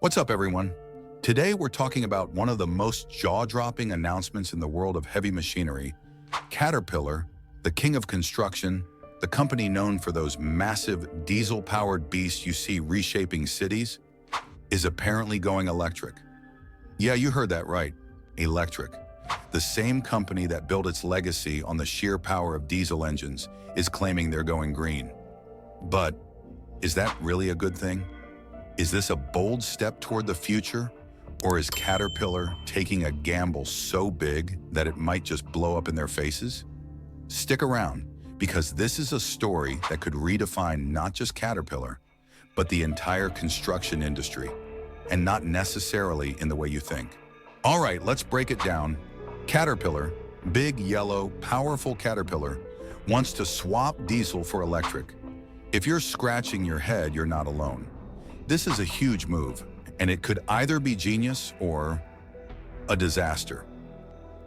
What's up, everyone? Today, we're talking about one of the most jaw-dropping announcements in the world of heavy machinery. Caterpillar, the king of construction, the company known for those massive diesel-powered beasts you see reshaping cities, is apparently going electric. Yeah, you heard that right, electric. The same company that built its legacy on the sheer power of diesel engines is claiming they're going green. But is that really a good thing? Is this a bold step toward the future? Or is Caterpillar taking a gamble so big that it might just blow up in their faces? Stick around, because this is a story that could redefine not just Caterpillar, but the entire construction industry, and not necessarily in the way you think. All right, let's break it down. Caterpillar, big, yellow, powerful Caterpillar, wants to swap diesel for electric. If you're scratching your head, you're not alone. This is a huge move, and it could either be genius or a disaster.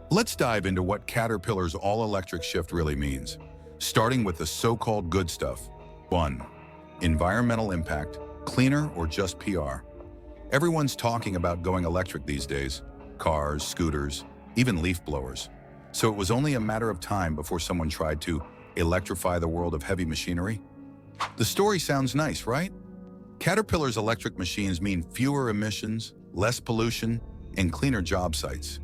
Let's dive into what Caterpillar's all-electric shift really means, starting with the so-called good stuff. 1. Environmental impact, cleaner or just PR? Everyone's talking about going electric these days. Cars, scooters, even leaf blowers. So it was only a matter of time before someone tried to electrify the world of heavy machinery. The story sounds nice, right? Caterpillar's electric machines mean fewer emissions, less pollution, and cleaner job sites.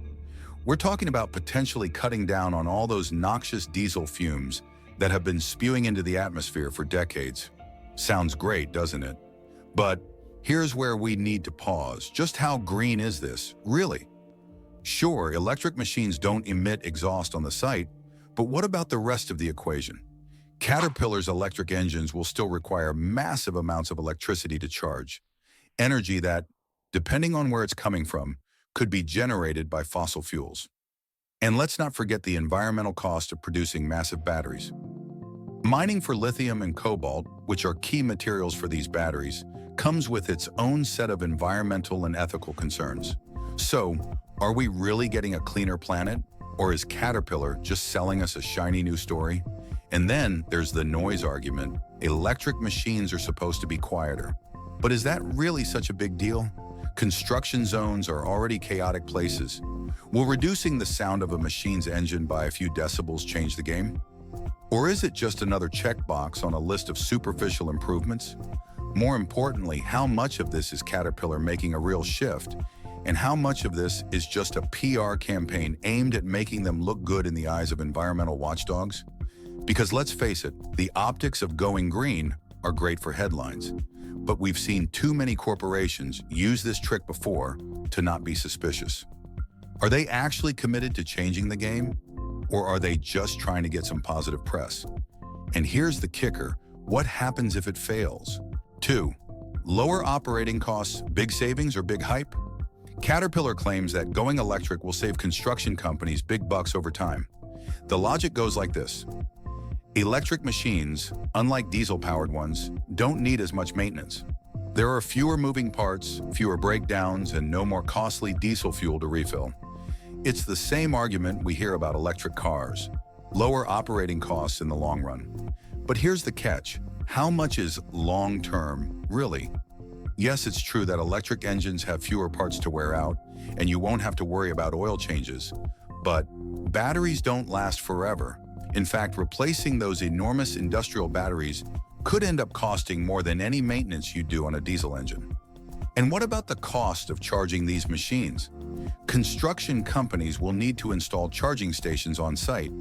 We're talking about potentially cutting down on all those noxious diesel fumes that have been spewing into the atmosphere for decades. Sounds great, doesn't it? But here's where we need to pause. Just how green is this, really? Sure, electric machines don't emit exhaust on the site, but what about the rest of the equation? Caterpillar's electric engines will still require massive amounts of electricity to charge, energy that, depending on where it's coming from, could be generated by fossil fuels. And let's not forget the environmental cost of producing massive batteries. Mining for lithium and cobalt, which are key materials for these batteries, comes with its own set of environmental and ethical concerns. So, are we really getting a cleaner planet, or is Caterpillar just selling us a shiny new story? And then there's the noise argument. Electric machines are supposed to be quieter. But is that really such a big deal? Construction zones are already chaotic places. Will reducing the sound of a machine's engine by a few decibels change the game? Or is it just another checkbox on a list of superficial improvements? More importantly, how much of this is Caterpillar making a real shift? And how much of this is just a PR campaign aimed at making them look good in the eyes of environmental watchdogs? Because let's face it, the optics of going green are great for headlines, but we've seen too many corporations use this trick before to not be suspicious. Are they actually committed to changing the game, or are they just trying to get some positive press? And here's the kicker: what happens if it fails? 2. Lower operating costs, big savings, or big hype? Caterpillar claims that going electric will save construction companies big bucks over time. The logic goes like this. Electric machines, unlike diesel-powered ones, don't need as much maintenance. There are fewer moving parts, fewer breakdowns, and no more costly diesel fuel to refill. It's the same argument we hear about electric cars: lower operating costs in the long run. But here's the catch: how much is long-term, really? Yes, it's true that electric engines have fewer parts to wear out, and you won't have to worry about oil changes. But batteries don't last forever. In fact, replacing those enormous industrial batteries could end up costing more than any maintenance you do on a diesel engine. And what about the cost of charging these machines? Construction companies will need to install charging stations on site,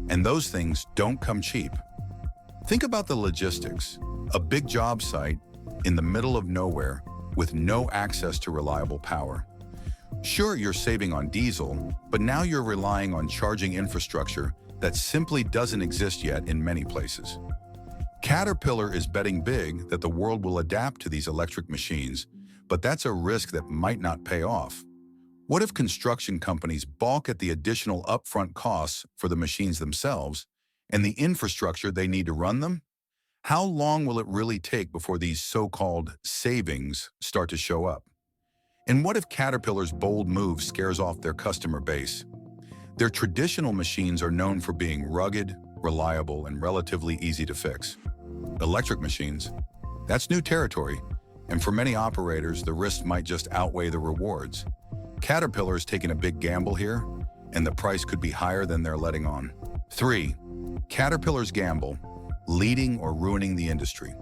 and those things don't come cheap. Think about the logistics. A big job site in the middle of nowhere with no access to reliable power. Sure, you're saving on diesel, but now you're relying on charging infrastructure that simply doesn't exist yet in many places. Caterpillar is betting big that the world will adapt to these electric machines, but that's a risk that might not pay off. What if construction companies balk at the additional upfront costs for the machines themselves and the infrastructure they need to run them? How long will it really take before these so-called savings start to show up? And what if Caterpillar's bold move scares off their customer base? Their traditional machines are known for being rugged, reliable, and relatively easy to fix. Electric machines, that's new territory, And for many operators, the risk might just outweigh the rewards. Caterpillar is taking a big gamble here, and the price could be higher than they're letting on. 3. Caterpillar's gamble, leading or ruining the industry.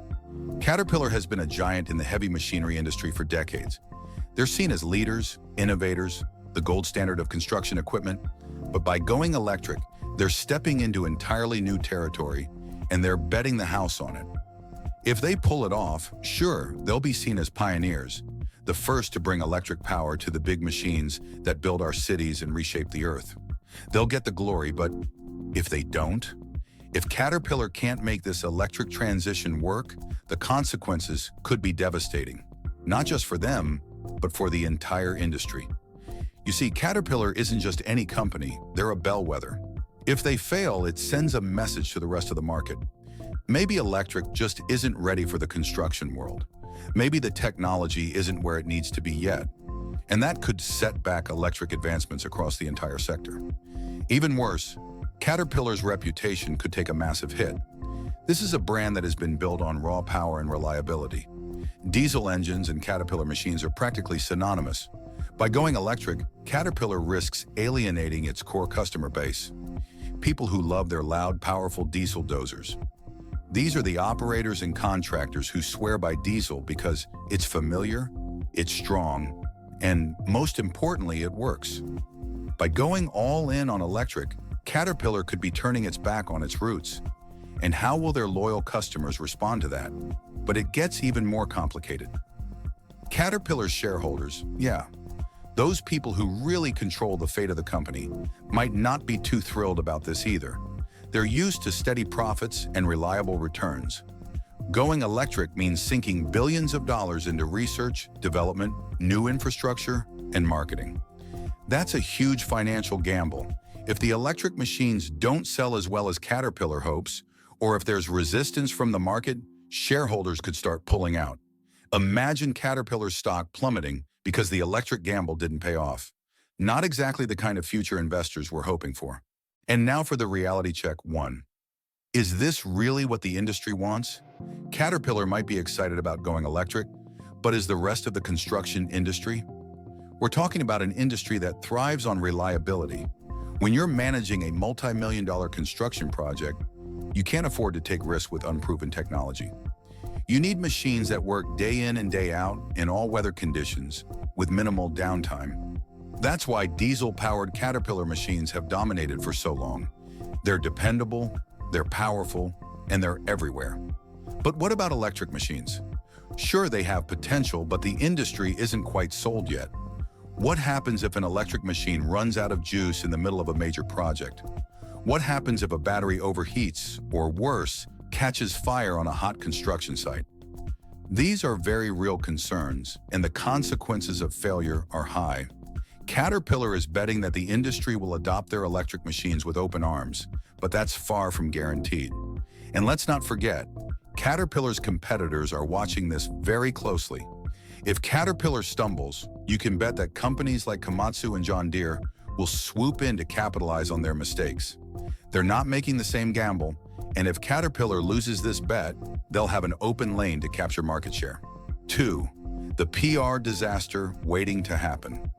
Caterpillar has been a giant in the heavy machinery industry for decades. They're seen as leaders, innovators, the gold standard of construction equipment, but by going electric, they're stepping into entirely new territory, and they're betting the house on it. If they pull it off, sure, they'll be seen as pioneers, the first to bring electric power to the big machines that build our cities and reshape the earth. They'll get the glory, but if they don't, if Caterpillar can't make this electric transition work, the consequences could be devastating, not just for them, but for the entire industry. You see, Caterpillar isn't just any company, they're a bellwether. If they fail, it sends a message to the rest of the market. Maybe electric just isn't ready for the construction world. Maybe the technology isn't where it needs to be yet. And that could set back electric advancements across the entire sector. Even worse, Caterpillar's reputation could take a massive hit. This is a brand that has been built on raw power and reliability. Diesel engines and Caterpillar machines are practically synonymous. By going electric, Caterpillar risks alienating its core customer base. People who love their loud, powerful diesel dozers. These are the operators and contractors who swear by diesel because it's familiar, it's strong, and most importantly, it works. By going all in on electric, Caterpillar could be turning its back on its roots. And how will their loyal customers respond to that? But it gets even more complicated. Caterpillar's shareholders, those people who really control the fate of the company, might not be too thrilled about this either. They're used to steady profits and reliable returns. Going electric means sinking billions of dollars into research, development, new infrastructure, and marketing. That's a huge financial gamble. If the electric machines don't sell as well as Caterpillar hopes, or if there's resistance from the market, shareholders could start pulling out. Imagine Caterpillar's stock plummeting because the electric gamble didn't pay off. Not exactly the kind of future investors we're hoping for. And now for the reality check 1. Is this really what the industry wants? Caterpillar might be excited about going electric, but is the rest of the construction industry? We're talking about an industry that thrives on reliability. When you're managing a multi-million-dollar construction project, you can't afford to take risks with unproven technology. You need machines that work day in and day out in all weather conditions with minimal downtime. That's why diesel-powered Caterpillar machines have dominated for so long. They're dependable, they're powerful, and they're everywhere. But what about electric machines? Sure, they have potential, but the industry isn't quite sold yet. What happens if an electric machine runs out of juice in the middle of a major project? What happens if a battery overheats, or worse, catches fire on a hot construction site? These are very real concerns, and the consequences of failure are high. Caterpillar is betting that the industry will adopt their electric machines with open arms, but that's far from guaranteed. And let's not forget, Caterpillar's competitors are watching this very closely. If Caterpillar stumbles, you can bet that companies like Komatsu and John Deere will swoop in to capitalize on their mistakes. They're not making the same gamble, and if Caterpillar loses this bet, they'll have an open lane to capture market share. 2. The PR disaster waiting to happen.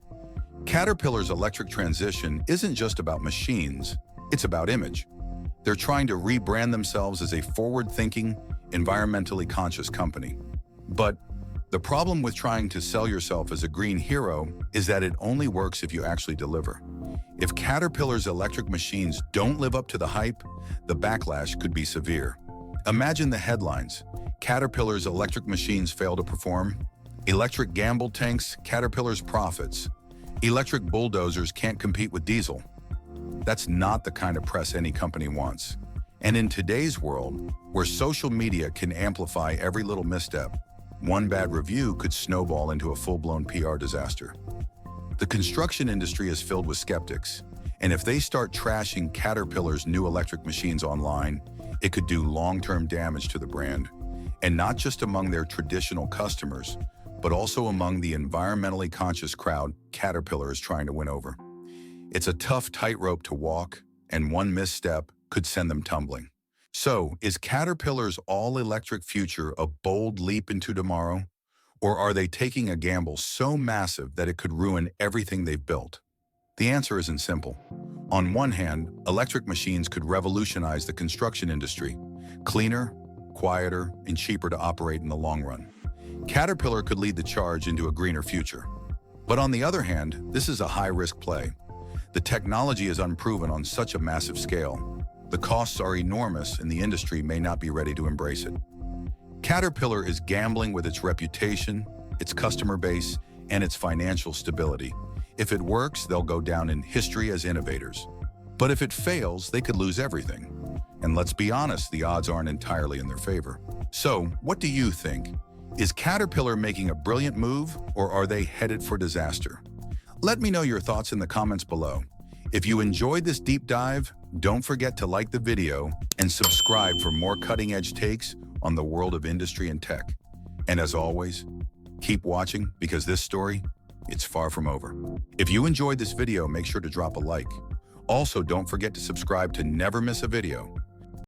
Caterpillar's electric transition isn't just about machines, it's about image. They're trying to rebrand themselves as a forward-thinking, environmentally conscious company. But the problem with trying to sell yourself as a green hero is that it only works if you actually deliver. If Caterpillar's electric machines don't live up to the hype, the backlash could be severe. Imagine the headlines. Caterpillar's electric machines fail to perform. Electric gamble tanks Caterpillar's profits. Electric bulldozers can't compete with diesel. That's not the kind of press any company wants. And in today's world, where social media can amplify every little misstep, one bad review could snowball into a full-blown PR disaster. The construction industry is filled with skeptics, and if they start trashing Caterpillar's new electric machines online, it could do long-term damage to the brand, and not just among their traditional customers, but also among the environmentally conscious crowd Caterpillar is trying to win over. It's a tough tightrope to walk, and one misstep could send them tumbling. So, is Caterpillar's all-electric future a bold leap into tomorrow? Or are they taking a gamble so massive that it could ruin everything they've built? The answer isn't simple. On one hand, electric machines could revolutionize the construction industry. Cleaner, quieter, and cheaper to operate in the long run. Caterpillar could lead the charge into a greener future. But on the other hand, this is a high-risk play. The technology is unproven on such a massive scale. The costs are enormous and the industry may not be ready to embrace it. Caterpillar is gambling with its reputation, its customer base, and its financial stability. If it works, they'll go down in history as innovators. But if it fails, they could lose everything. And let's be honest, the odds aren't entirely in their favor. So, what do you think? Is Caterpillar making a brilliant move, or are they headed for disaster? Let me know your thoughts in the comments below. If you enjoyed this deep dive, don't forget to like the video and subscribe for more cutting-edge takes on the world of industry and tech. And as always, keep watching because this story, it's far from over. If you enjoyed this video, make sure to drop a like. Also, don't forget to subscribe to never miss a video.